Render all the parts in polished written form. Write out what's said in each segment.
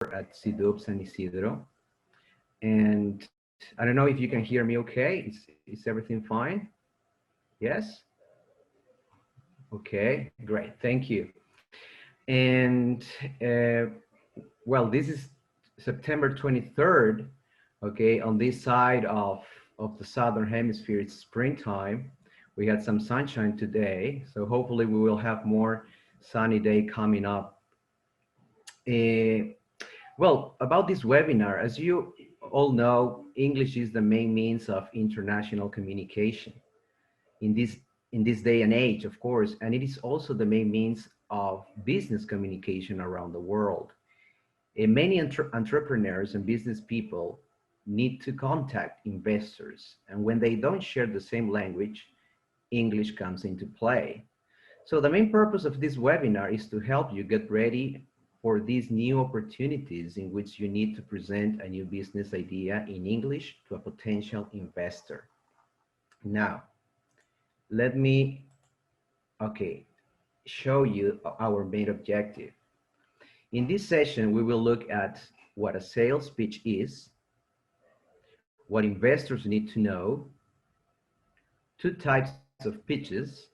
at CDUPS San Isidro. And I don't know if you can hear me okay. Is everything fine? Yes? Okay, great. Thank you. And well, this is September 23rd. Okay, on this side of the Southern Hemisphere, it's springtime. We had some sunshine today, so hopefully we will have more sunny day coming up. Well, about this webinar, as you all know, English is the main means of international communication in this day and age, of course, and it is also the main means of business communication around the world. And many entrepreneurs and business people need to contact investors, and when they don't share the same language, English comes into play. So the main purpose of this webinar is to help you get ready for these new opportunities in which you need to present a new business idea in English to a potential investor. Now, let me, show you our main objective. In this session, we will look at what a sales pitch is, what investors need to know, two types of pitches,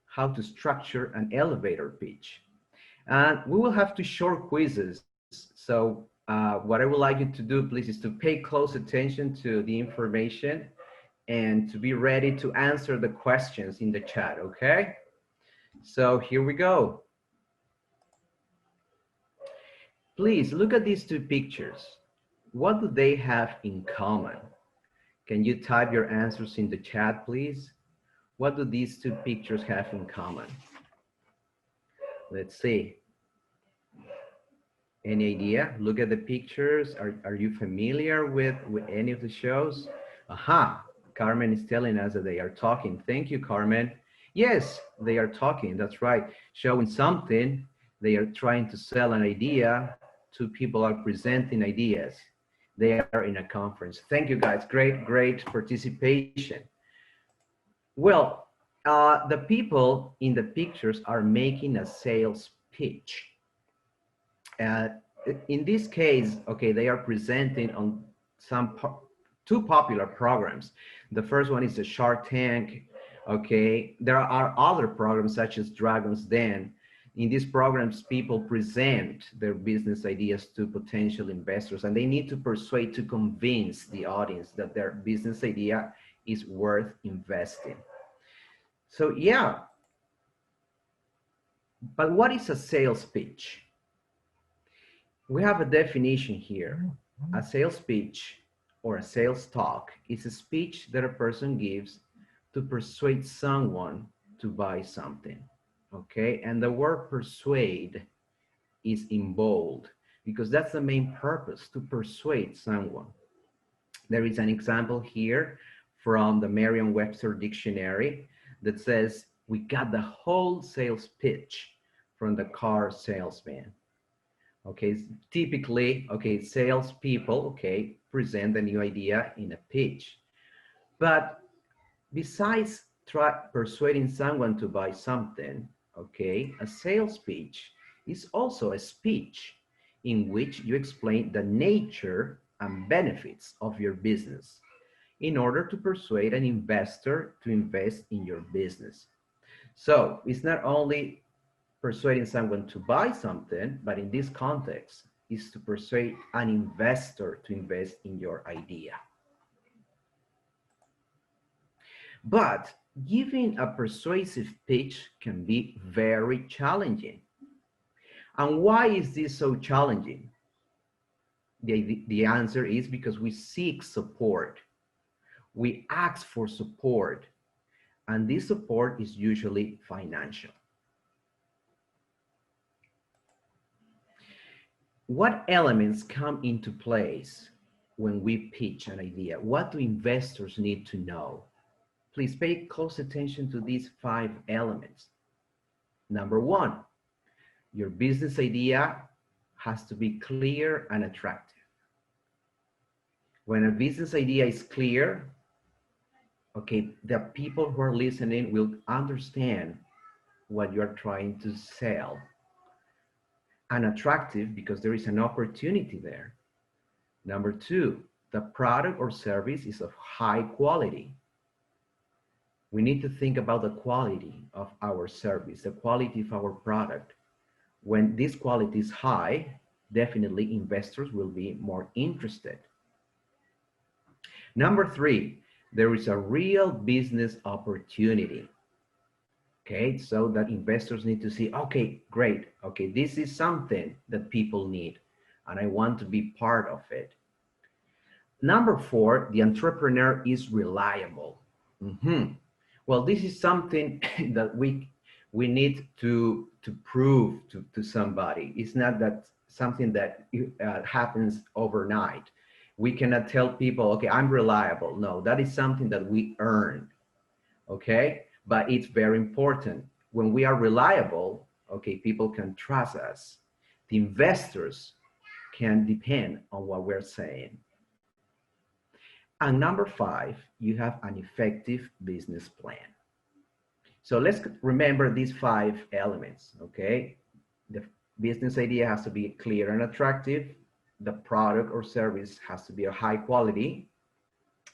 how to structure an elevator pitch. And we will have two short quizzes. So what I would like you to do, please, is to pay close attention to the information and to be ready to answer the questions in the chat, okay? So here we go. Please look at these two pictures. What do they have in common? Can you type your answers in the chat, please? What do these two pictures have in common? Let's see. Any idea? Look at the pictures. Are you familiar with any of the shows? Aha, Carmen is telling us that they are talking. Thank you, Carmen. Yes, they are talking, that's right. Showing something, they are trying to sell an idea. Two people are presenting ideas. They are in a conference. Thank you, guys. Great participation. Well, the people in the pictures are making a sales pitch. In this case, okay, they are presenting on two popular programs. The first one is the Shark Tank. Okay, there are other programs such as Dragon's Den. In these programs, people present their business ideas to potential investors, and they need to persuade, to convince the audience that their business idea is worth investing. So yeah, but what is a sales pitch? We have a definition here. A sales pitch or a sales talk is a speech that a person gives to persuade someone to buy something. Okay, and the word persuade is in bold because that's the main purpose, to persuade someone. There is an example here from the Merriam-Webster dictionary that says, we got the whole sales pitch from the car salesman. Okay, typically, okay, salespeople, okay, present the new idea in a pitch. But besides persuading someone to buy something, okay, a sales pitch is also a speech in which you explain the nature and benefits of your business in order to persuade an investor to invest in your business. So it's not only persuading someone to buy something, but in this context is to persuade an investor to invest in your idea. But giving a persuasive pitch can be very challenging. And why is this so challenging? The answer is because we seek support. We ask for support, and this support is usually financial. What elements come into place when we pitch an idea? What do investors need to know? Please pay close attention to these 5 elements. Number 1, your business idea has to be clear and attractive. When a business idea is clear, okay, the people who are listening will understand what you're trying to sell. and attractive because there is an opportunity there. Number two, the product or service is of high quality. We need to think about the quality of our service, the quality of our product. When this quality is high, definitely investors will be more interested. Number three, there is a real business opportunity. Okay, so that investors need to see, okay, great. Okay, this is something that people need, and I want to be part of it. Number four, the entrepreneur is reliable. Well, this is something that we need to prove to somebody. It's not that something that happens overnight. We cannot tell people, okay, I'm reliable. No, that is something that we earn. Okay, but it's very important. When we are reliable, okay, people can trust us. The investors can depend on what we're saying. And number five, you have an effective business plan. So let's remember these five elements, okay? The business idea has to be clear and attractive. The product or service has to be of high quality.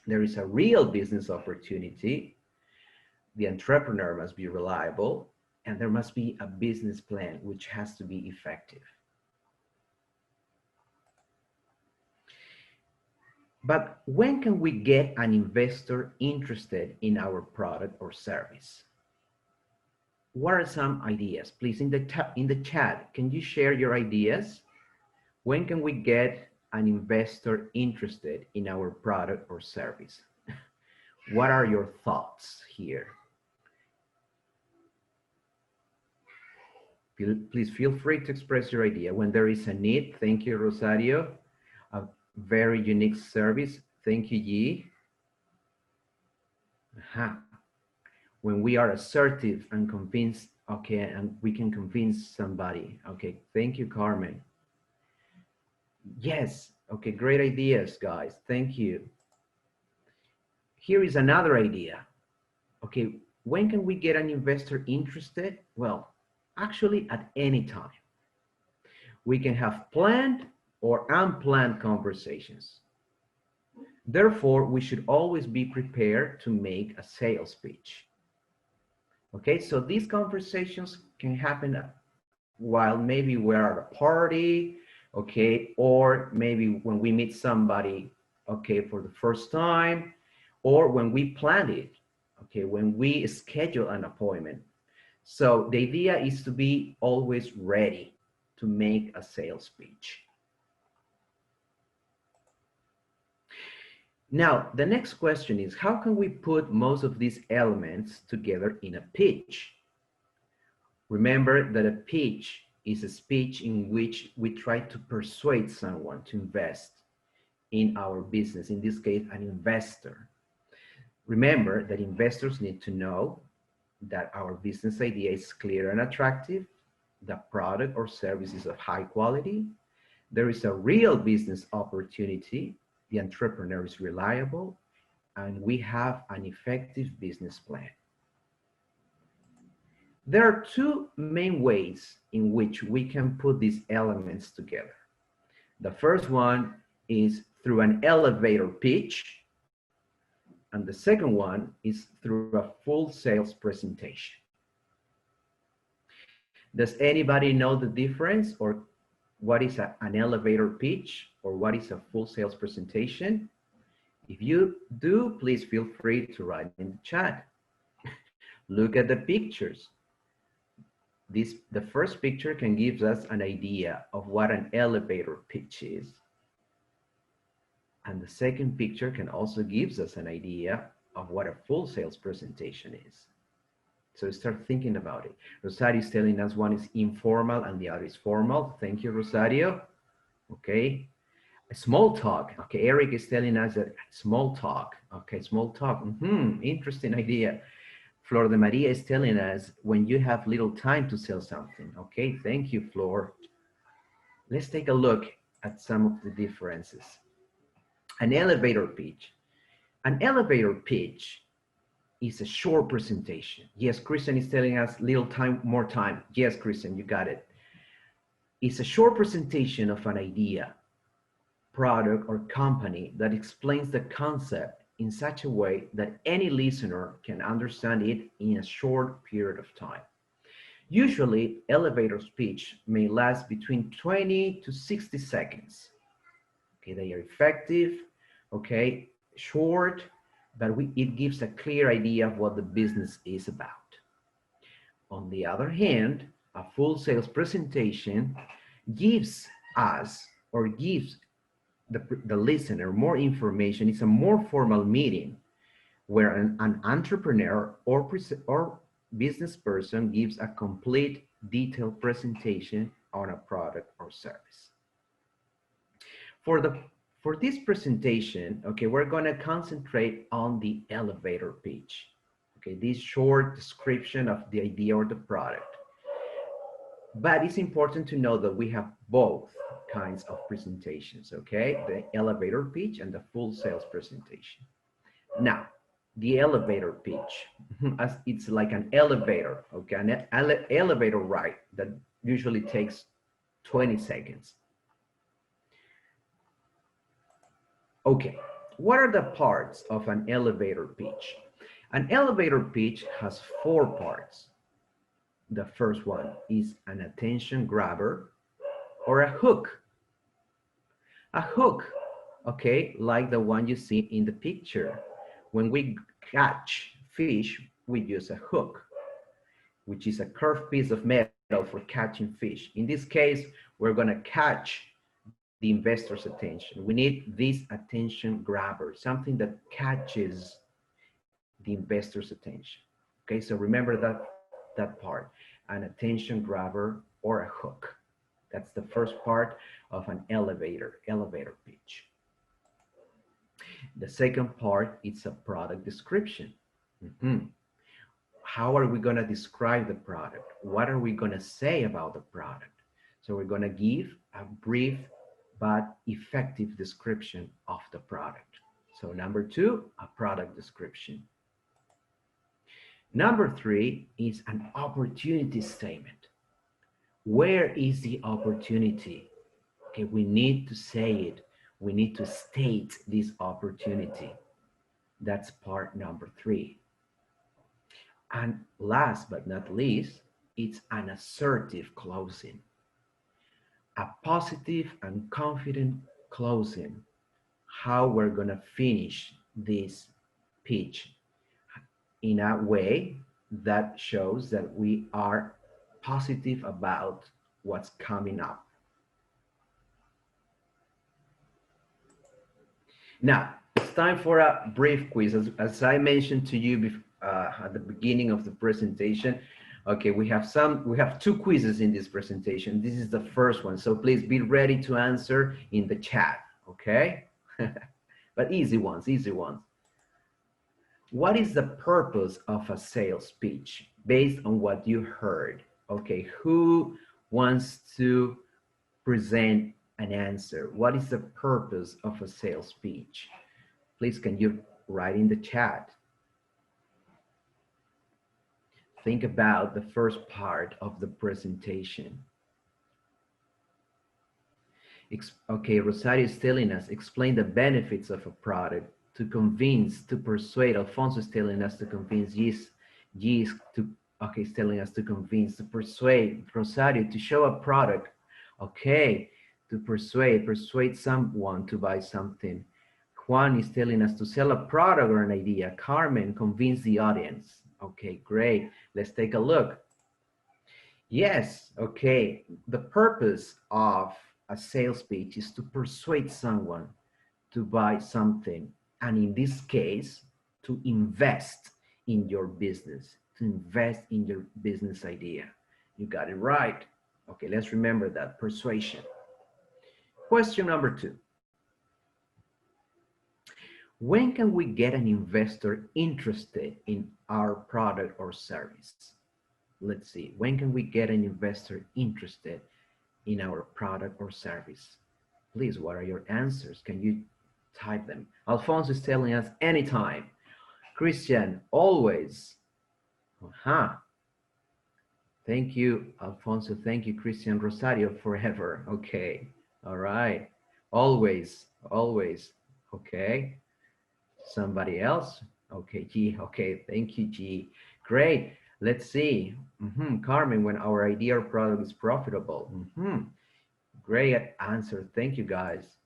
There is a real business opportunity. The entrepreneur must be reliable, and there must be a business plan which has to be effective. But when can we get an investor interested in our product or service? What are some ideas? Please, in the chat, can you share your ideas? When can we get an investor interested in our product or service? What are your thoughts here? Please feel free to express your idea. When there is a need, thank you, Rosario. A very unique service. Thank you, Yi. When we are assertive and convinced, okay, and we can convince somebody. Okay, thank you, Carmen. Yes, okay, great ideas, guys. Thank you. Here is another idea. Okay, when can we get an investor interested? Well, actually at any time. We can have planned or unplanned conversations. Therefore, we should always be prepared to make a sales pitch. Okay, so these conversations can happen while maybe we're at a party, okay, or maybe when we meet somebody, okay, for the first time, or when we plan it, okay, when we schedule an appointment. So the idea is to be always ready to make a sales pitch. Now, the next question is, how can we put most of these elements together in a pitch? Remember that a pitch is a speech in which we try to persuade someone to invest in our business, in this case, an investor. Remember that investors need to know that our business idea is clear and attractive, the product or service is of high quality, there is a real business opportunity, the entrepreneur is reliable, and we have an effective business plan. There are two main ways in which we can put these elements together. The first one is through an elevator pitch, and the second one is through a full sales presentation. Does anybody know the difference, or what is an elevator pitch, or what is a full sales presentation? If you do, please feel free to write in the chat. Look at the pictures. The first picture can give us an idea of what an elevator pitch is. And the second picture can also give us an idea of what a full sales presentation is. So start thinking about it. Rosario is telling us one is informal and the other is formal. Thank you, Rosario. Okay. Small talk. Okay, Eric is telling us that small talk. Okay, small talk. Interesting idea. Flor de Maria is telling us when you have little time to sell something. Okay, thank you, Flor. Let's take a look at some of the differences. An elevator pitch. An elevator pitch is a short presentation. Yes, Christian is telling us little time, more time. Yes, Christian, you got it. It's a short presentation of an idea, product, or company that explains the concept in such a way that any listener can understand it in a short period of time. Usually, elevator speech may last between 20 to 60 seconds. Okay, they are effective, okay, short, but it gives a clear idea of what the business is about. On the other hand, a full sales presentation gives us or gives the listener more information. It's a more formal meeting where an entrepreneur or business person gives a complete detailed presentation on a product or service. For this presentation, okay, we're going to concentrate on the elevator pitch. Okay, this short description of the idea or the product. But it's important to know that we have both kinds of presentations, okay? The elevator pitch and the full sales presentation. Now, the elevator pitch, as it's like an elevator, okay? An elevator ride that usually takes 20 seconds. Okay, what are the parts of an elevator pitch? An elevator pitch has 4 parts. The first one is an attention grabber or a hook. A hook, okay, like the one you see in the picture. When we catch fish, we use a hook, which is a curved piece of metal for catching fish. In this case, we're going to catch the investor's attention. We need this attention grabber, something that catches the investor's attention. Okay, so remember that part, an attention grabber or a hook. That's the first part of an elevator pitch. The second part is a product description. How are we going to describe the product? What are we going to say about the product? So we're going to give a brief but effective description of the product. So number 2, a product description. Number 3 is an opportunity statement. Where is the opportunity? Okay, we need to say it. We need to state this opportunity. That's part number 3. And last but not least, it's an assertive closing. A positive and confident closing. How we're going to finish this pitch in a way that shows that we are positive about what's coming up. Now, it's time for a brief quiz. As I mentioned to you at the beginning of the presentation, okay, we have 2 quizzes in this presentation. This is the first one, so please be ready to answer in the chat, okay? But easy ones, easy ones. What is the purpose of a sales pitch based on what you heard? Okay, who wants to present an answer? What is the purpose of a sales pitch? Please, can you write in the chat? Think about the first part of the presentation. Okay, Rosario is telling us, explain the benefits of a product to convince, to persuade. Alfonso is telling us to convince. Gis is telling us to convince, to persuade. Rosario, to show a product. Okay, to persuade someone to buy something. Juan is telling us to sell a product or an idea. Carmen, convince the audience. Okay, great. Let's take a look. Yes, okay. The purpose of a sales pitch is to persuade someone to buy something. And in this case, to invest in your business, to invest in your business idea. You got it right. Okay, let's remember that, persuasion. Question number 2. When can we get an investor interested in our product or service? Let's see, when can we get an investor interested in our product or service? Please, what are your answers? Can you type them? Alfonso is telling us anytime. Christian, always. Thank you, Alfonso. Thank you, Christian Rosario, forever. Okay. All right. Always, always. Okay. Somebody else? Okay, G. Okay. Thank you, G. Great. Let's see. Carmen, when our idea or product is profitable. Great answer. Thank you, guys.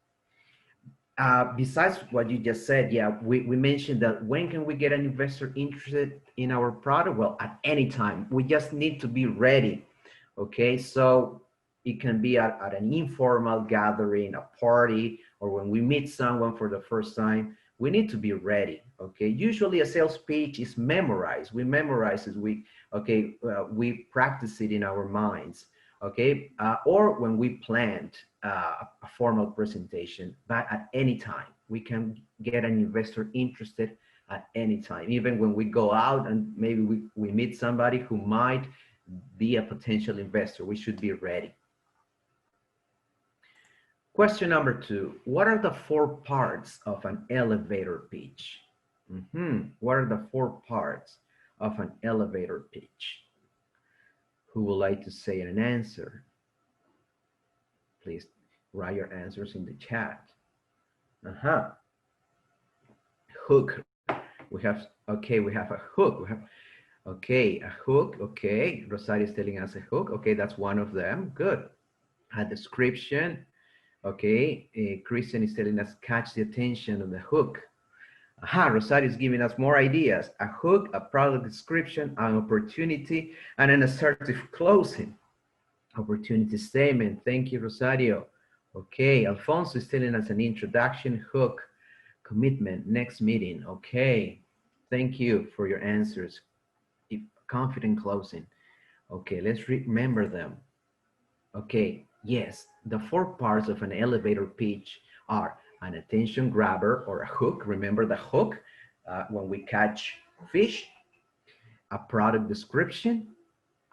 Besides what you just said, yeah, we mentioned that when can we get an investor interested in our product? Well, at any time. We just need to be ready. Okay, so it can be at an informal gathering, a party, or when we meet someone for the first time. We need to be ready. Okay, usually a sales pitch is memorized. We memorize it. We practice it in our minds. Okay, or when we planned a formal presentation, but at any time we can get an investor interested at any time, even when we go out and maybe we meet somebody who might be a potential investor. We should be ready. Question number 2, what are the 4 parts of an elevator pitch? What are the 4 parts of an elevator pitch? Who would like to say an answer? Please write your answers in the chat. Hook. We have a hook. We have, okay, a hook. Okay, Rosario is telling us a hook. Okay, that's one of them. Good. A description. Okay, Christian is telling us catch the attention of the hook. Rosario is giving us more ideas. A hook, a product description, an opportunity, and an assertive closing. Opportunity statement. Thank you, Rosario. Okay, Alfonso is telling us an introduction, hook, commitment, next meeting. Okay, thank you for your answers. Confident closing. Okay, let's remember them. Okay, yes, the 4 parts of an elevator pitch are an attention grabber or a hook. Remember the hook when we catch fish, a product description,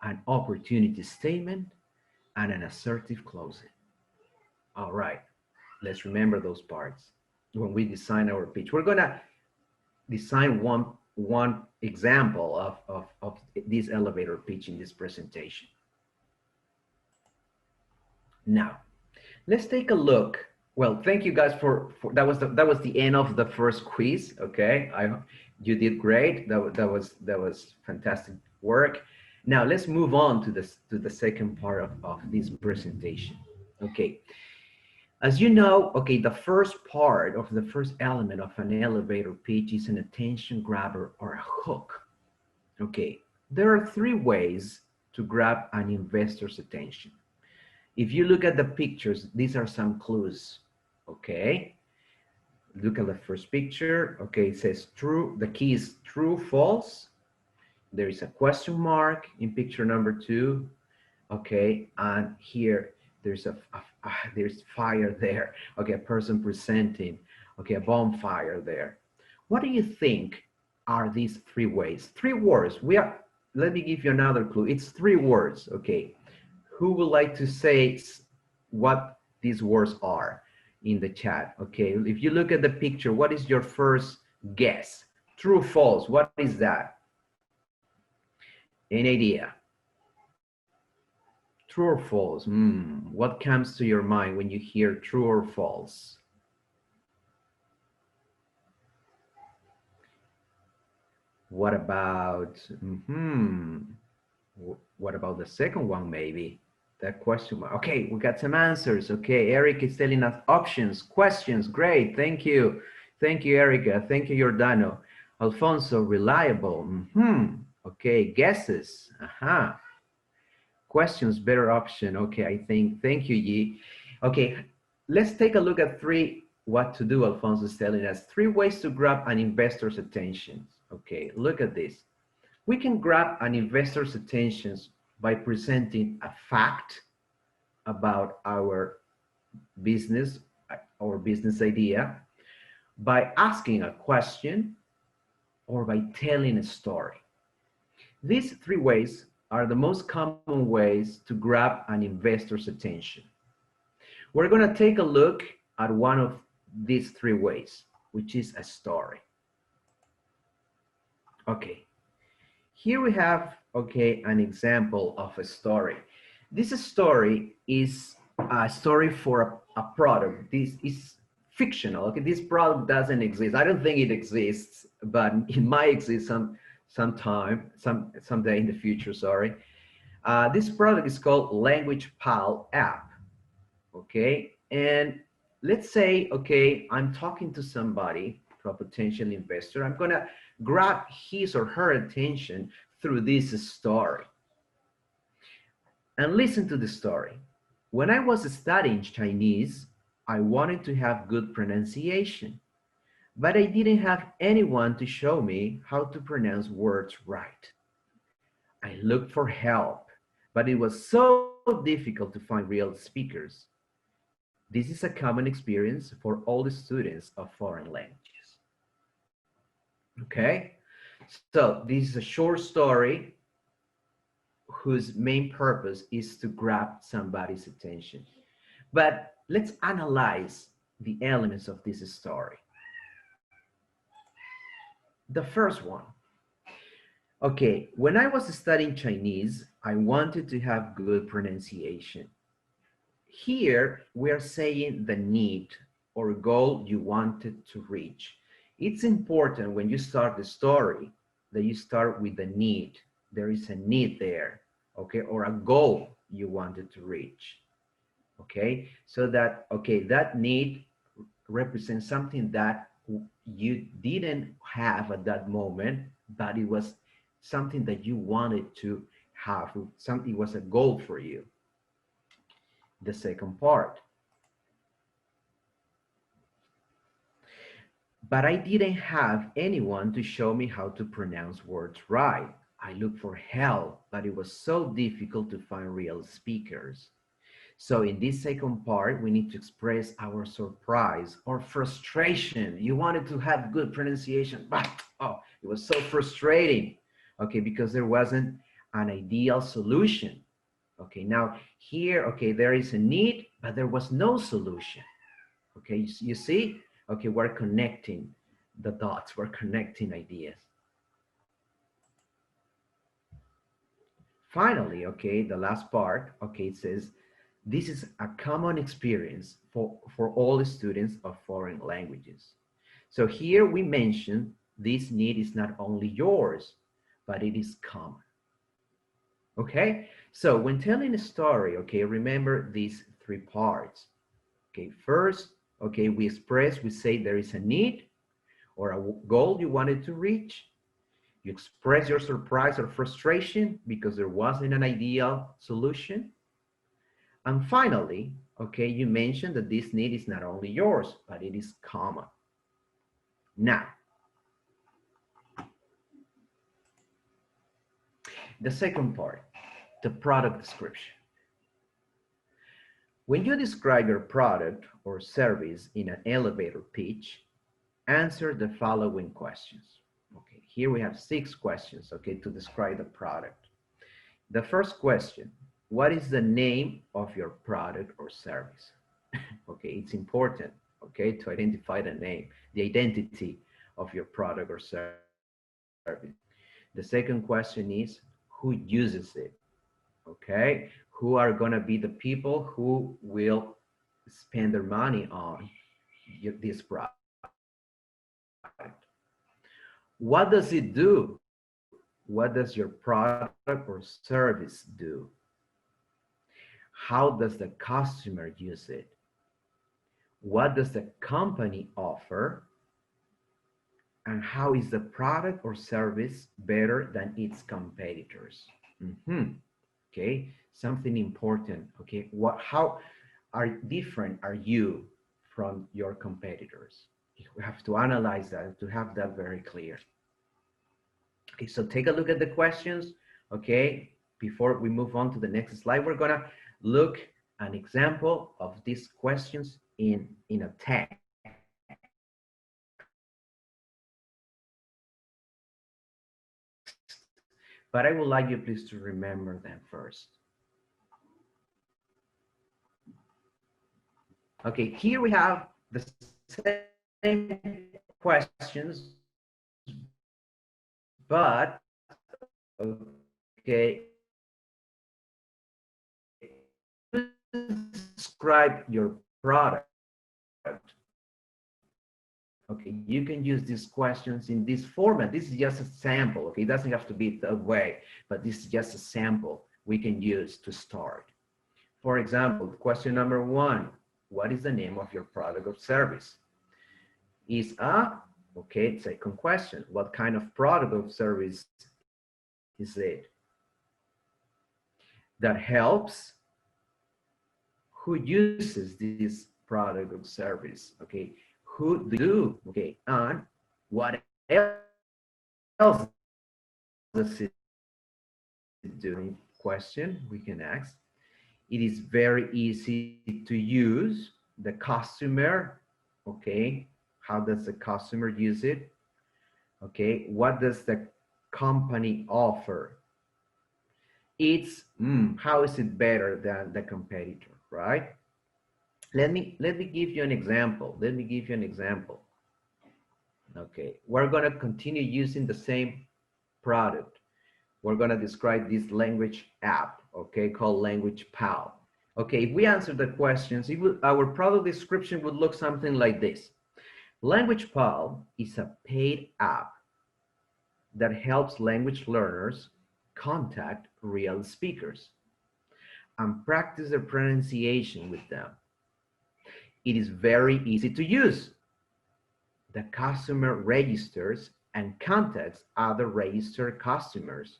an opportunity statement, and an assertive closing. All right, let's remember those parts when we design our pitch. We're gonna design one example of this elevator pitch in this presentation. Now, let's take a look. Well, thank you guys for that was the end of the first quiz. Okay, you did great. That was fantastic work. Now let's move on to the second part of this presentation. Okay, as you know, okay, the first part of the first element of an elevator pitch is an attention grabber or a hook. Okay, there are 3 ways to grab an investor's attention. If you look at the pictures, these are some clues. Okay, look at the first picture. Okay, it says true. The key is true, false. There is a question mark in picture number 2. Okay, and here there's there's fire there. Okay, a person presenting. Okay, a bonfire there. What do you think are these 3 ways? 3 words. Let me give you another clue. It's 3 words. Okay, who would like to say what these words are in the chat? Okay, if you look at the picture, what is your first guess? True, false, what is that? Any idea? True or false? What comes to your mind when you hear true or false? What about, what about the second one maybe? That question mark. Okay, we got some answers. Okay, Eric is telling us options, questions. Great, thank you. Thank you, Erica. Thank you, Giordano. Alfonso, reliable. Okay, guesses. Questions, better option. Okay, I think. Thank you, Yi. Okay, let's take a look at 3 what to do. Alfonso is telling us 3 ways to grab an investor's attention. Okay, look at this. We can grab an investor's attention by presenting a fact about our business idea, by asking a question, or by telling a story. These 3 ways are the most common ways to grab an investor's attention. We're going to take a look at one of these 3 ways, which is a story. Okay, Here we have, okay, an example of a story. This story is a story for a product. This is fictional. Okay, this product doesn't exist. I don't think it exists, but it might exist someday in the future. Sorry. This product is called Language Pal app. Okay, and let's say, okay, I'm talking to somebody, to a potential investor. I'm gonna grab his or her attention through this story. And listen to the story. When I was studying Chinese, I wanted to have good pronunciation, but I didn't have anyone to show me how to pronounce words right. I looked for help, but it was so difficult to find real speakers. This is a common experience for all the students of foreign languages. Okay, so this is a short story whose main purpose is to grab somebody's attention. But let's analyze the elements of this story. The first one. Okay, when I was studying Chinese, I wanted to have good pronunciation. Here, we are saying the need or goal you wanted to reach. It's important when you start the story that you start with the need. There is a need there, okay, or a goal you wanted to reach, okay? So that, okay, that need represents something that you didn't have at that moment, but it was something that you wanted to have. Something was a goal for you. The second part. But I didn't have anyone to show me how to pronounce words right. I looked for help, but it was so difficult to find real speakers. So in this second part, we need to express our surprise or frustration. You wanted to have good pronunciation, but oh, it was so frustrating, okay, because there wasn't an ideal solution. Okay, now here, okay, there is a need, but there was no solution. Okay, you see? Okay, we're connecting the dots, we're connecting ideas. Finally, okay, the last part, okay, it says, this is a common experience for all the students of foreign languages. So here we mention this need is not only yours, but it is common. Okay, so when telling a story, okay, remember these three parts. Okay, first, okay, we say there is a need or a goal you wanted to reach. You express your surprise or frustration because there wasn't an ideal solution. And finally, okay, you mentioned that this need is not only yours, but it is common. Now, the second part, the product description. When you describe your product or service in an elevator pitch, answer the following questions. Okay, here we have 6 questions, okay, to describe the product. The first question, what is the name of your product or service? Okay, it's important, okay, to identify the name, the identity of your product or service. The second question is, who uses it? Okay, who are gonna be the people who will spend their money on this product? What does it do? What does your product or service do? How does the customer use it? What does the company offer? And how is the product or service better than its competitors? Okay, something important. Okay, how different are you from your competitors? We have to analyze that to have that very clear. Okay, so take a look at the questions. Okay, before we move on to the next slide, we're gonna look an example of these questions in a text. But I would like you please to remember them first. Okay, here we have the same questions, but okay, describe your product. Okay, you can use these questions in this format. This is just a sample, okay? It doesn't have to be that way, but this is just a sample we can use to start. For example, question number 1, what is the name of your product or service? Is a, okay, second question, what kind of product or service is it? That helps? Who uses this product or service? Okay, who do? Okay, and what else does it do? Question we can ask. It is very easy to use. The customer, okay, how does the customer use it? Okay, what does the company offer? It's how is it better than the competitor, right? Let me give you an example. Let me give you an example. Okay, we're gonna continue using the same product. We're gonna describe this language app, okay, called Language Pal. Okay, if we answer the questions, our product description would look something like this. Language Pal is a paid app that helps language learners contact real speakers and practice their pronunciation with them. It is very easy to use. The customer registers and contacts other registered customers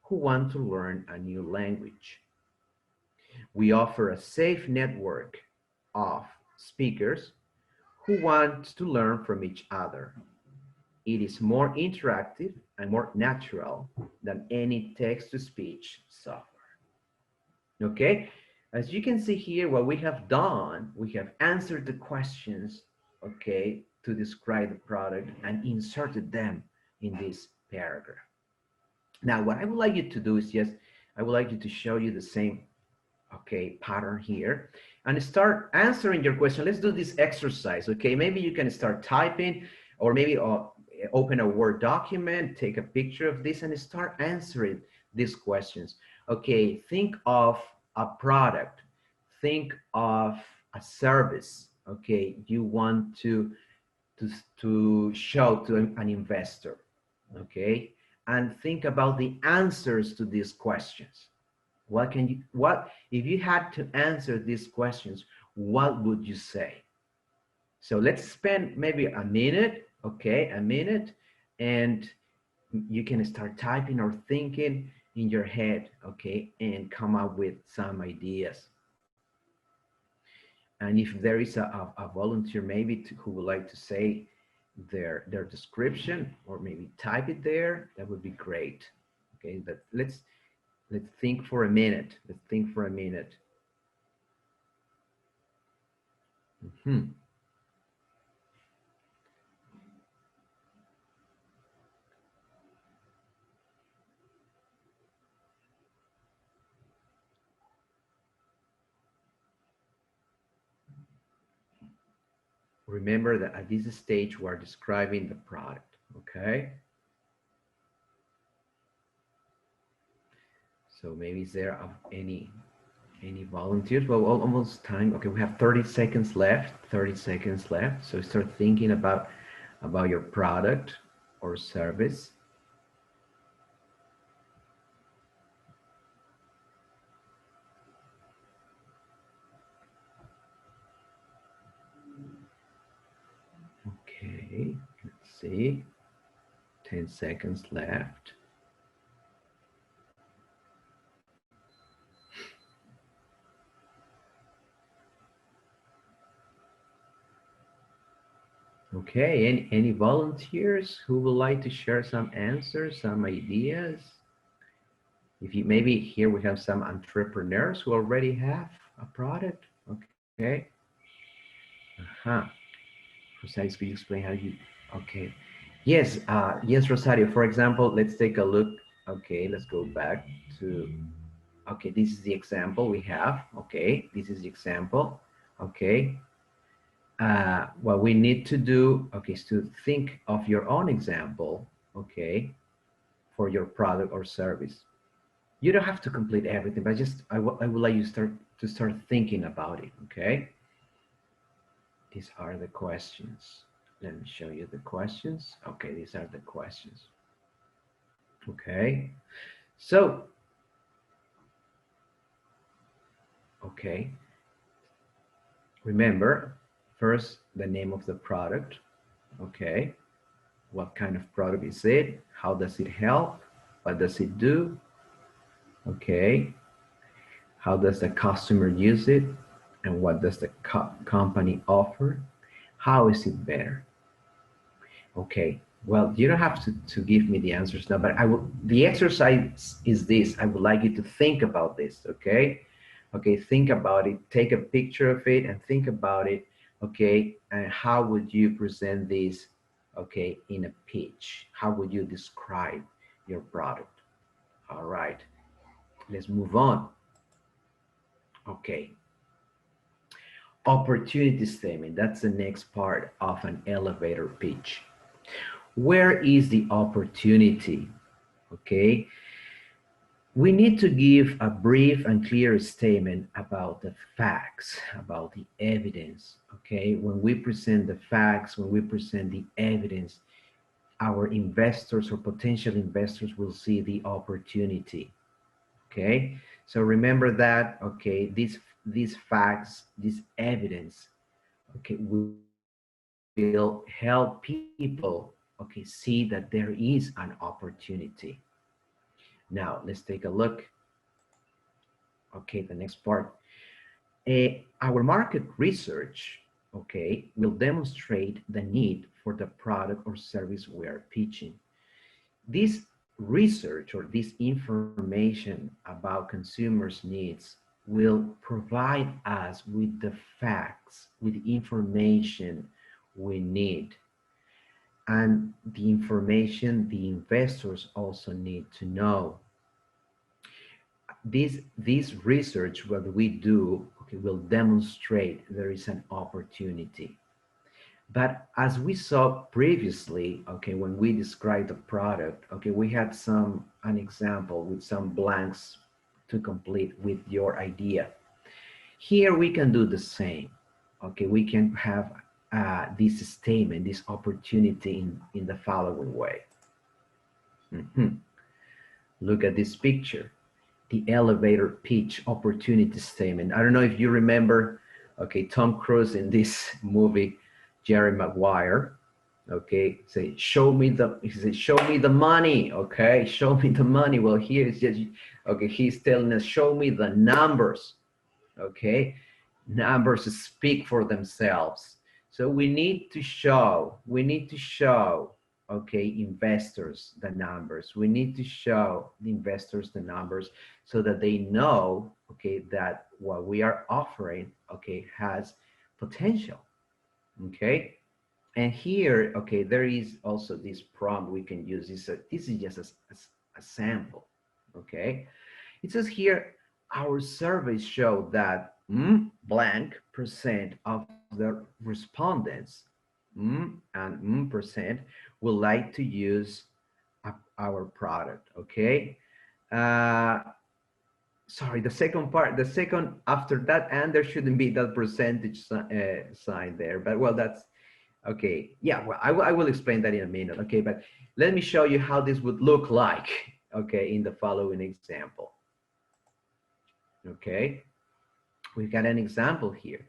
who want to learn a new language. We offer a safe network of speakers who want to learn from each other. It is more interactive and more natural than any text-to-speech software. Okay, as you can see here, what we have done, we have answered the questions, okay, to describe the product and inserted them in this paragraph. Now, what I would like you to do is I would like you to show you the same, okay, pattern here and start answering your question. Let's do this exercise, okay? Maybe you can start typing or maybe open a Word document, take a picture of this and start answering these questions. Okay, think of a product, think of a service, okay, you want to show to an investor, okay, and think about the answers to these questions. What if you had to answer these questions, what would you say? So let's spend maybe a minute, okay, a minute, and you can start typing or thinking in your head, okay, and come up with some ideas. And if there is a volunteer maybe who would like to say their description or maybe type it there, that would be great. Okay, but let's think for a minute. Let's think for a minute. Remember that at this stage, we're describing the product, okay? So maybe is there any volunteers? Well, almost time. Okay, we have 30 seconds left, 30 seconds left. So start thinking about your product or service. Okay, let's see. 10 seconds left. Okay, any volunteers who would like to share some answers, some ideas? If you maybe here we have some entrepreneurs who already have a product. Okay. Rosario, could you explain how you? Okay. Yes. Yes, Rosario. For example, let's take a look. Okay, let's go back to. Okay, this is the example we have. Okay, this is the example. Okay. What we need to do, okay, is to think of your own example, okay, for your product or service. You don't have to complete everything, but just I would like you to start thinking about it, okay? These are the questions. Let me show you the questions. Okay, these are the questions. Okay, so, okay, remember, first, the name of the product, okay? What kind of product is it? How does it help? What does it do? Okay, how does the customer use it? And what does the company offer? How is it better? Okay, well, you don't have to give me the answers now, but the exercise is this. I would like you to think about this, okay? Okay, think about it, take a picture of it and think about it, okay? And how would you present this, okay, in a pitch? How would you describe your product? All right, let's move on. Okay. Opportunity statement, that's the next part of an elevator pitch. Where is the opportunity? Okay, we need to give a brief and clear statement about the facts, about the evidence. Okay, when we present the facts, when we present the evidence, our investors or potential investors will see the opportunity. Okay, so remember that. Okay, these facts, this evidence, okay, will help people, okay, see that there is an opportunity. Now let's take a look. Okay, the next part. Our market research, okay, will demonstrate the need for the product or service we are pitching. This research or this information about consumers' needs will provide us with the facts, with the information we need. And the information the investors also need to know. This research, what we do, okay, will demonstrate there is an opportunity. But as we saw previously, okay, when we described the product, okay, we had an example with some blanks to complete with your idea. Here we can do the same. Okay, we can have this statement, this opportunity in the following way. Look at this picture, the elevator pitch opportunity statement. I don't know if you remember, okay, Tom Cruise in this movie, Jerry Maguire, okay, say, he said, show me the money, okay, show me the money. Well, here it's just, okay, he's telling us, show me the numbers, okay, numbers speak for themselves. So we need to show, okay, investors the numbers. We need to show the investors the numbers so that they know, okay, that what we are offering, okay, has potential, okay. And here, okay, there is also this prompt we can use. This is just a sample, okay. It says here, our surveys show that blank percent of the respondents and percent would like to use our product, okay. Sorry, the second part, the second after that, and there shouldn't be that percentage sign there, but well, that's okay. Yeah, well, I will explain that in a minute, okay, but let me show you how this would look like, okay, in the following example. Okay, we've got an example here.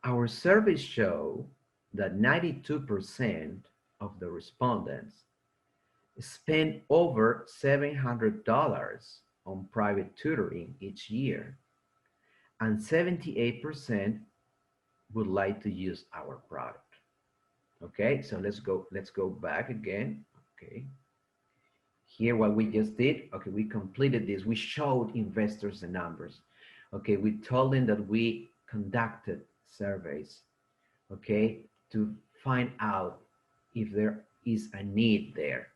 Our surveys show that 92% of the respondents spend over $700 on private tutoring each year, and 78% would like to use our product. Okay, so let's go back again. Okay, here what we just did, okay, we completed this. We showed investors the numbers. Okay, we told them that we conducted surveys, okay, to find out if there is a need there.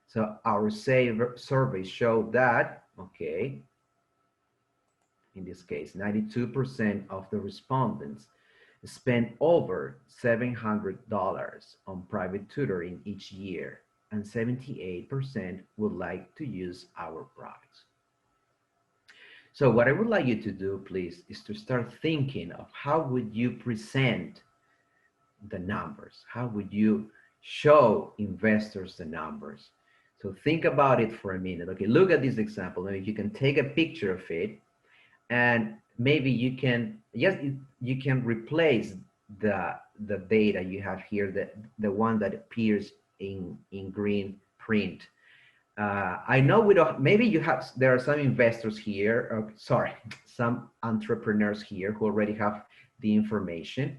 So our survey showed that, okay, in this case, 92% of the respondents spend over $700 on private tutoring each year. and 78% would like to use our products. So what I would like you to do, please, is to start thinking of how would you present the numbers? How would you show investors the numbers? So think about it for a minute. Okay, look at this example. Maybe you can take a picture of it, and maybe you can, yes, you can replace the data you have here, the one that appears in green print. I know we don't, maybe you have, there are some investors here, sorry, some entrepreneurs here who already have the information.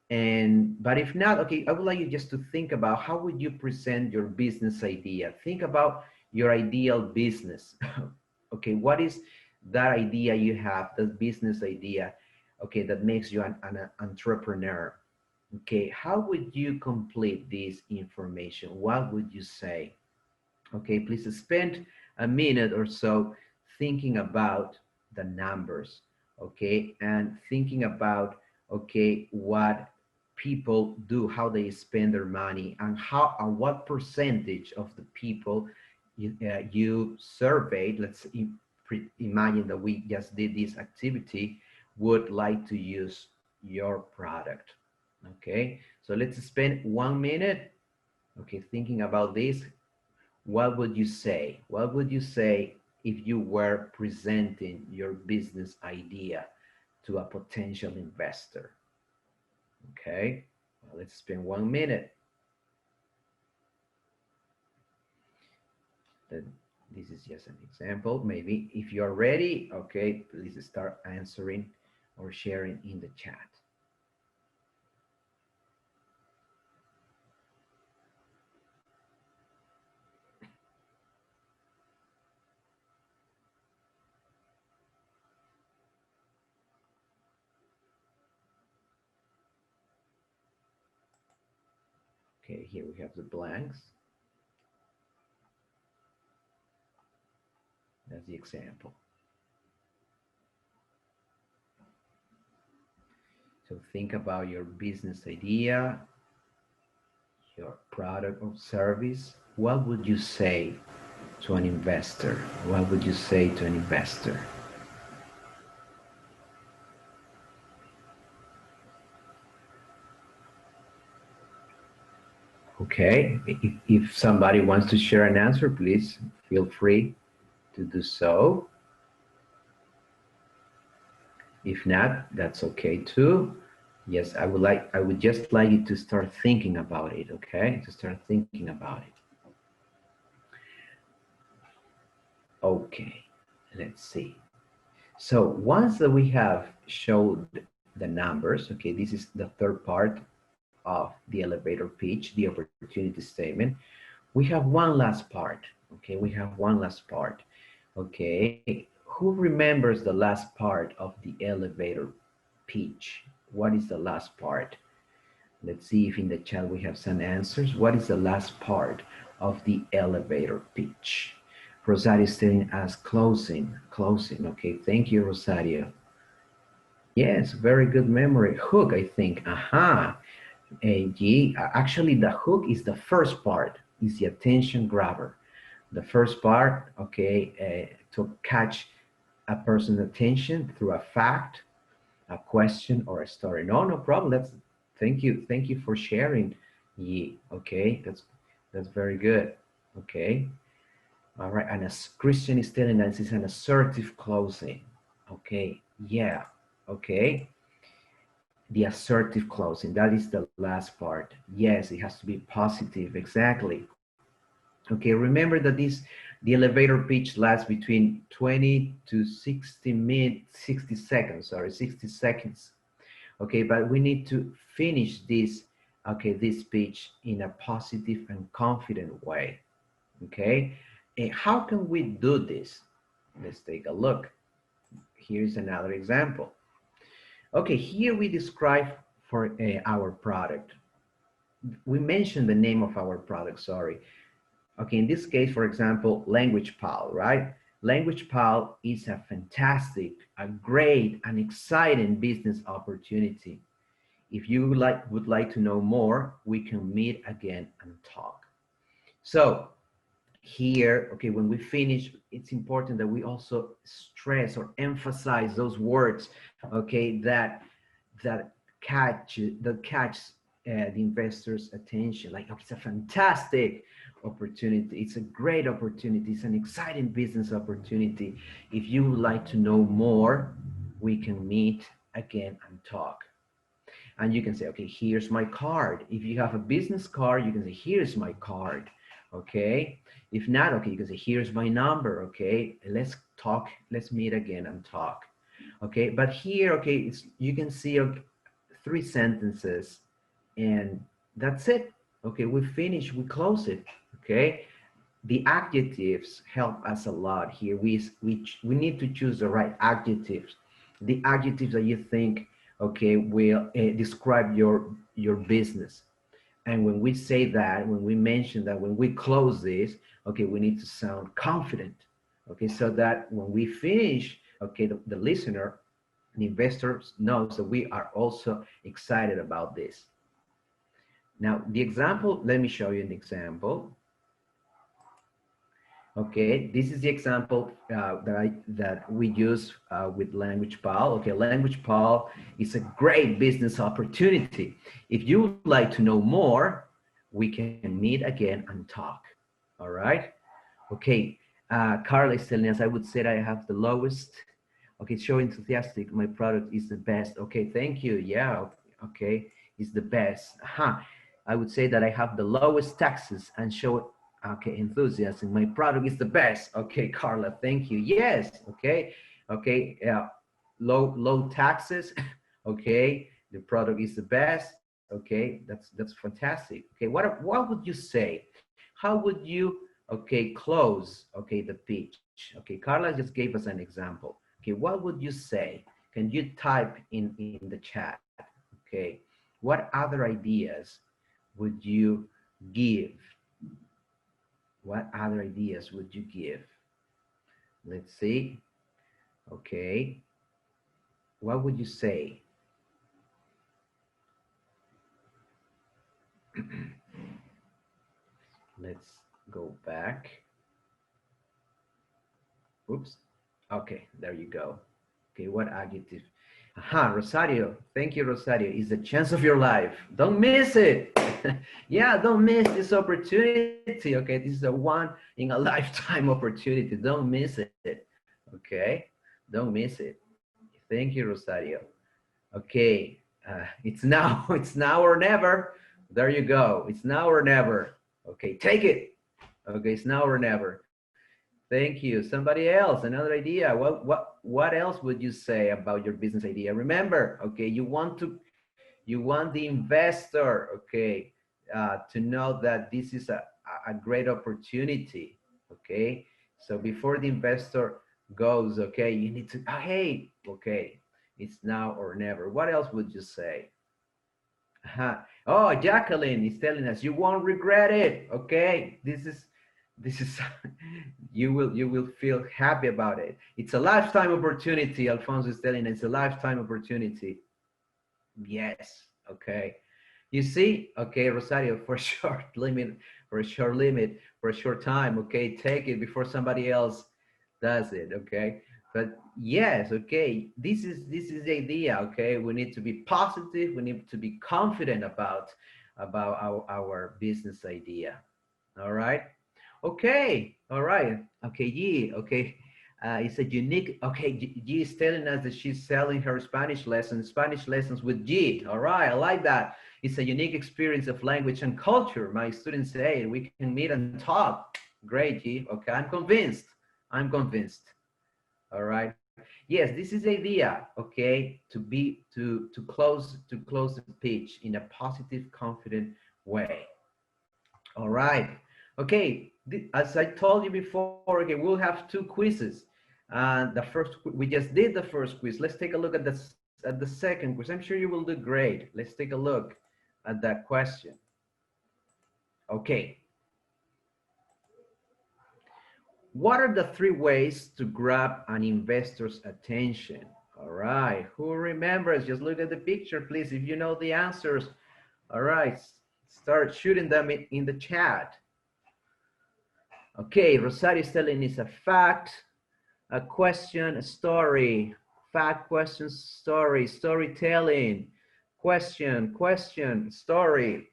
But if not, okay, I would like you just to think about how would you present your business idea. Think about your ideal business. Okay, what is that idea you have, that business idea, okay, that makes you an entrepreneur? Okay, how would you complete this information? What would you say? Okay, please spend a minute or so thinking about the numbers, okay, and thinking about, okay, what people do, how they spend their money, and how, and what percentage of the people you surveyed, let's imagine that we just did this activity, would like to use your product. Okay, so let's spend 1 minute, okay, thinking about this. What would you say? What would you say if you were presenting your business idea to a potential investor? Okay, well, let's spend 1 minute. Then this is just an example. Maybe if you're ready, okay, please start answering or sharing in the chat. Okay, here we have the blanks. That's the example. So think about your business idea, your product or service. What would you say to an investor? What would you say to an investor? Okay, if somebody wants to share an answer, please feel free to do so. If not, that's okay too. Yes, I would just like you to start thinking about it, okay? To start thinking about it. Okay, let's see. So once that we have showed the numbers, okay, this is the third part of the elevator pitch, the opportunity statement. We have one last part, okay? We have one last part, okay? Who remembers the last part of the elevator pitch? What is the last part? Let's see if in the chat we have some answers. What is the last part of the elevator pitch? Rosario is telling us closing, closing. Okay, thank you, Rosario. Yes, very good memory. Hook, I think. Aha. Actually, the hook is the first part, is the attention grabber. The first part, okay, to catch a person's attention through a fact, a question, or a story. No problem. Thank you for sharing. Yi. Okay, that's very good. Okay, all right. And as Christian is telling us, it's an assertive closing. Okay, yeah. Okay, the assertive closing. That is the last part. Yes, it has to be positive. Exactly. Okay, remember that the elevator pitch lasts between 20 to 60 seconds, sorry, 60 seconds. Okay, but we need to finish this, okay, this pitch in a positive and confident way. Okay, and how can we do this? Let's take a look. Here's another example. Okay, here we describe for our product. We mentioned the name of our product, sorry. Okay, in this case, for example, Language Pal, right? Language Pal is a fantastic, a great, and exciting business opportunity. If you would like to know more, we can meet again and talk. So here, okay, when we finish, it's important that we also stress or emphasize those words, okay, that catch the investor's attention. Like, okay, it's a fantastic opportunity. It's a great opportunity. It's an exciting business opportunity. If you would like to know more, we can meet again and talk. And you can say, okay, here's my card. If you have a business card, you can say, here's my card. Okay. If not, okay, you can say, here's my number. Okay. Let's talk. Let's meet again and talk. Okay. But here, okay, you can see, okay, 3 sentences and that's it. Okay. We finish. We close it. Okay. The adjectives help us a lot here. We need to choose the right adjectives, the adjectives that you think, okay, will describe your business. And when we say that, when we mention that, when we close this, okay, we need to sound confident, okay, so that when we finish, okay, the listener, the investor knows that we are also excited about this. Now, the example, let me show you an example. Okay, this is the example that we use with Language Pal. Okay, Language Pal is a great business opportunity. If you would like to know more, we can meet again and talk. All right. Okay, Carla is telling us, I would say that I have the lowest. Okay, so enthusiastic. My product is the best. Okay, thank you. Yeah. Okay, it's the best. I would say that I have the lowest taxes and show, okay, enthusiasm. My product is the best. Okay, Carla, thank you. Yes. Okay. Okay. Low taxes. Okay. The product is the best. Okay. That's fantastic. Okay. What would you say? How would you, okay, close, okay, the pitch? Okay. Carla just gave us an example. Okay. What would you say? Can you type in the chat? Okay. What other ideas would you give? What other ideas would you give? Let's see. Okay. What would you say? Let's go back. Oops. Okay, there you go. Okay, what adjective? Aha, Rosario. Thank you, Rosario. It's the chance of your life. Don't miss it. Yeah, don't miss this opportunity. Okay, this is a one in a lifetime opportunity. Don't miss it. Okay, don't miss it. Thank you, Rosario. Okay, it's now. It's now or never. There you go. It's now or never. Okay, take it. Okay, it's now or never. Thank you. Somebody else, another idea. What else would you say about your business idea? Remember, okay, you want the investor, okay, to know that this is a great opportunity, okay? So before the investor goes, okay, you need to, oh, hey, okay, it's now or never. What else would you say? Oh, Jacqueline is telling us you won't regret it. Okay, this is you will feel happy about it. It's a lifetime opportunity. Alfonso is telling us it's a lifetime opportunity. Yes. Okay. You see, okay, Rosario, for a short limit, for a short time. Okay, take it before somebody else does it. Okay, but yes, okay, this is the idea. Okay, we need to be positive. We need to be confident about our business idea. All right. Okay. All right. Okay. Yeah. Okay. It's a unique. Okay. G is telling us that she's selling her Spanish lessons with G. All right. I like that. It's a unique experience of language and culture. My students say we can meet and talk. Great, G. Okay. I'm convinced. I'm convinced. All right. Yes, this is the idea. Okay. To close the pitch in a positive, confident way. All right. Okay. As I told you before, okay, we'll have 2 quizzes. We just did the first quiz. Let's take a look at the second quiz. I'm sure you will do great. Let's take a look at that question. Okay. What are the 3 ways to grab an investor's attention? All right. Who remembers? Just look at the picture, please. If you know the answers. All right. Start shooting them in the chat. Okay, Rosario is telling is a fact, a question, a story. Fact, question, story, storytelling. Question, story.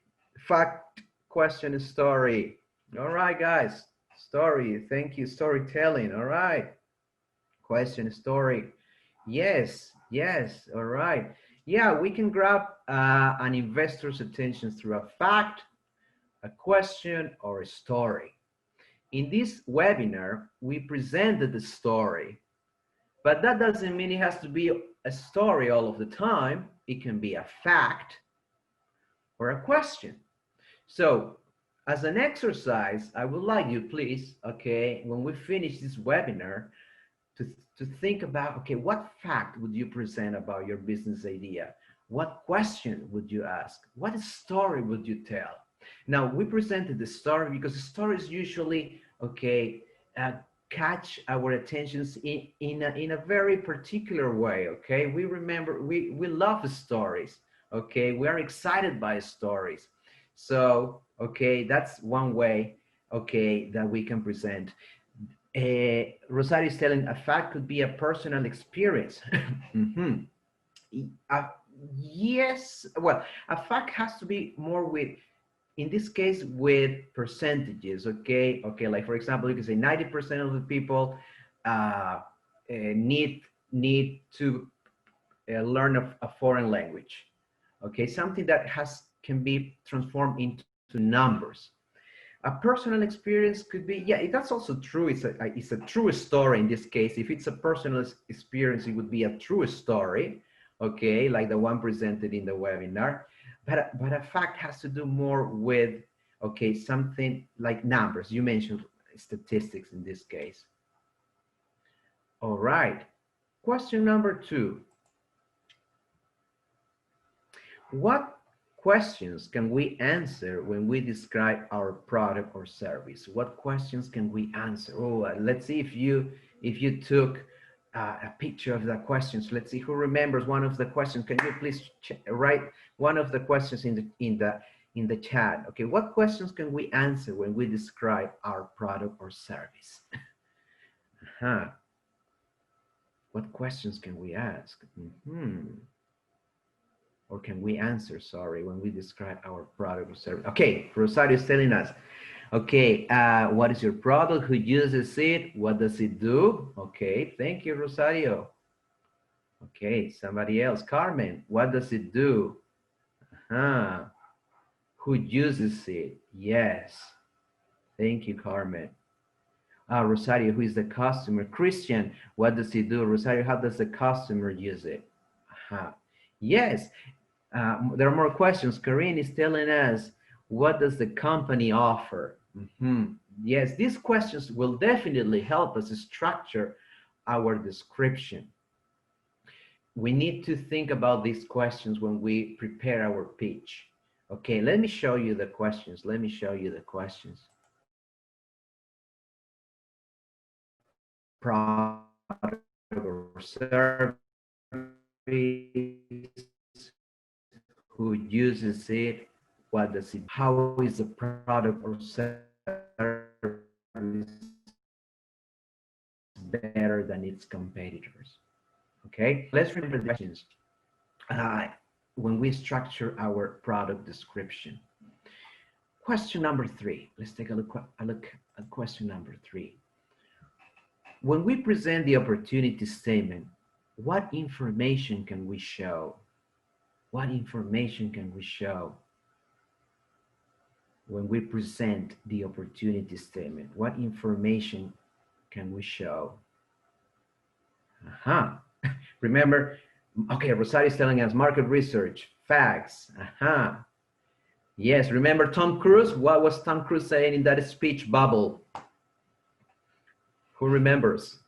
Fact, question, story. All right, guys. Story, thank you. Storytelling, all right. Question, story. Yes, yes, all right. Yeah, we can grab an investor's attention through a fact, a question, or a story. In this webinar, we presented the story, but that doesn't mean it has to be a story all of the time. It can be a fact or a question. So as an exercise, I would like you, please, okay, when we finish this webinar, to think about, okay, what fact would you present about your business idea? What question would you ask? What story would you tell? Now, we presented the story because the stories usually, okay, catch our attentions in a very particular way, okay? We remember, we love the stories, okay? We are excited by stories. So, okay, that's one way, okay, that we can present. Rosario is telling a fact could be a personal experience. Mm-hmm. Yes, well, a fact has to be more with, in this case, with percentages, okay? Okay, like for example, you can say 90% of the people need to learn a foreign language, okay? Something that can be transformed into numbers. A personal experience could be, yeah, that's also true. It's a true story in this case. If it's a personal experience, it would be a true story, okay, like the one presented in the webinar. But a fact has to do more with, okay, something like numbers. You mentioned statistics in this case. All right. Question number 2. What questions can we answer when we describe our product or service? What questions can we answer? Oh, let's see if you took a picture of the questions. Let's see who remembers one of the questions. Can you please write one of the questions in the chat? Okay, what questions can we answer when we describe our product or service? What questions can we ask? Or can we answer, sorry, when we describe our product or service? Okay, Rosario is telling us, okay, what is your product? Who uses it? What does it do? Okay, thank you, Rosario. Okay, somebody else. Carmen, what does it do? Who uses it? Yes. Thank you, Carmen. Rosario, who is the customer? Christian, what does it do? Rosario, how does the customer use it? Yes. There are more questions. Corinne is telling us, what does the company offer? Yes, these questions will definitely help us structure our description. We need to think about these questions when we prepare our pitch. Okay, let me show you the questions. Let me show you the questions. Product or service, who uses it, what does it, how is the product or service better than its competitors? Okay, let's remember the questions when we structure our product description. Question number 3. Let's take a look at question number 3. When we present the opportunity statement, what information can we show? What information can we show when we present the opportunity statement? What information can we show? Remember, okay, Rosario is telling us market research, facts. Yes, remember Tom Cruise? What was Tom Cruise saying in that speech bubble? Who remembers?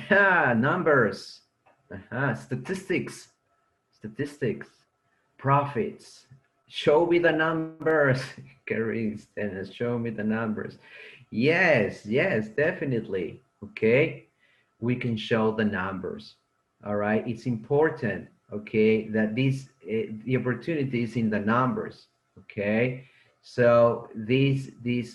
Numbers. Statistics. Statistics. Profits. Show me the numbers. Carrie, show me the numbers. Yes, yes, definitely. Okay, we can show the numbers. All right, it's important, okay, that this the opportunity is in the numbers. Okay, so this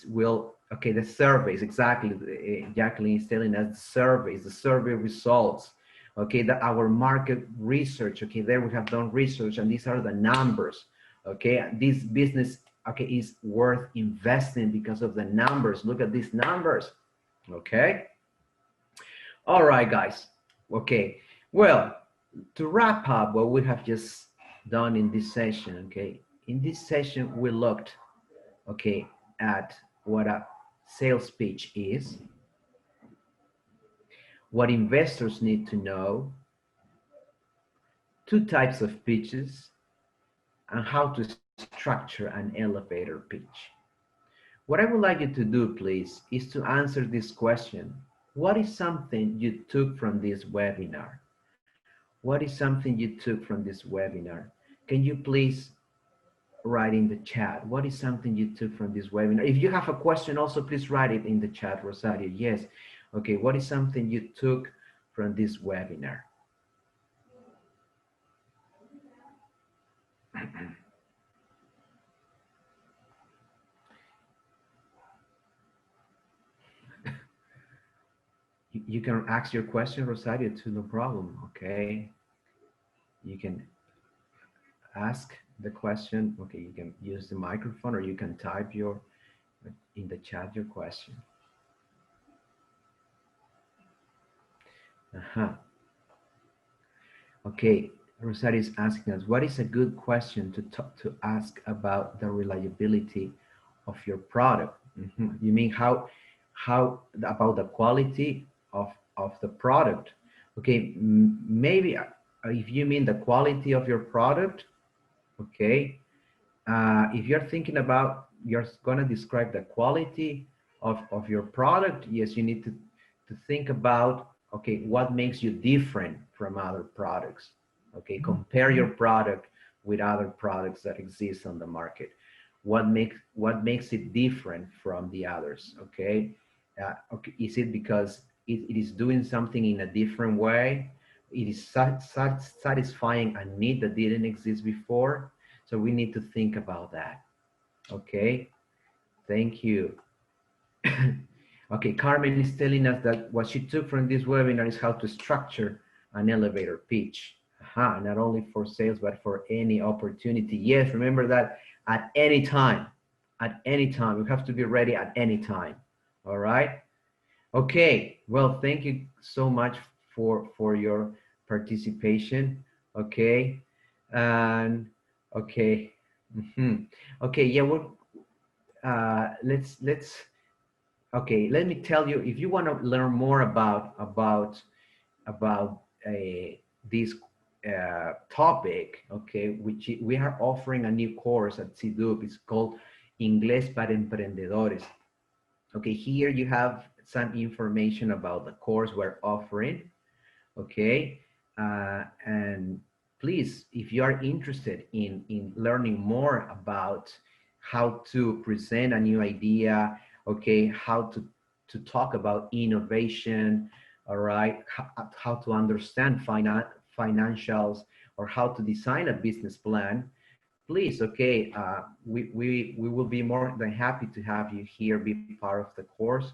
will, Okay, the surveys, exactly. Jacqueline is telling us the surveys, the survey results. Okay, our market research. Okay, there we have done research, and these are the numbers. Okay, this business, okay, is worth investing because of the numbers. Look at these numbers. Okay. All right, guys. Okay. Well, to wrap up what we have just done in this session. Okay, in this session we looked, okay, at what a sales pitch is, what investors need to know, two types of pitches, and how to structure an elevator pitch. What I would like you to do, please, is to answer this question. What is something you took from this webinar? What is something you took from this webinar? Can you please write in the chat? What is something you took from this webinar? If you have a question also, please write it in the chat, Rosario. Yes. Okay, what is something you took from this webinar? You can ask your question, Rosario, too, no problem, okay? You can ask the question, okay, you can use the microphone or you can type in the chat your question. Okay, Rosario is asking us, what is a good question to ask about the reliability of your product? You mean how about the quality of the product? Okay, maybe if you mean the quality of your product, okay, if you're thinking about, you're going to describe the quality of your product, yes, you need to think about, okay, what makes you different from other products. Okay, compare your product with other products that exist on the market. What makes it different from the others? Okay, okay, is it because it is doing something in a different way? It is satisfying a need that didn't exist before. So we need to think about that. Okay, thank you. Okay, Carmen is telling us that what she took from this webinar is how to structure an elevator pitch. Not only for sales, but for any opportunity. Yes, remember that at any time, we have to be ready at any time. All right. Okay, well, thank you so much for your participation. Okay, and okay, okay, yeah, well, let's okay, let me tell you, if you want to learn more about this topic, okay, which we are offering a new course at CDUP. It's called Inglés para Emprendedores. Okay, here you have some information about the course we're offering. Okay, and please, if you are interested in learning more about how to present a new idea, okay, how to talk about innovation, all right, how to understand financials, or how to design a business plan, please, okay, we will be more than happy to have you here be part of the course.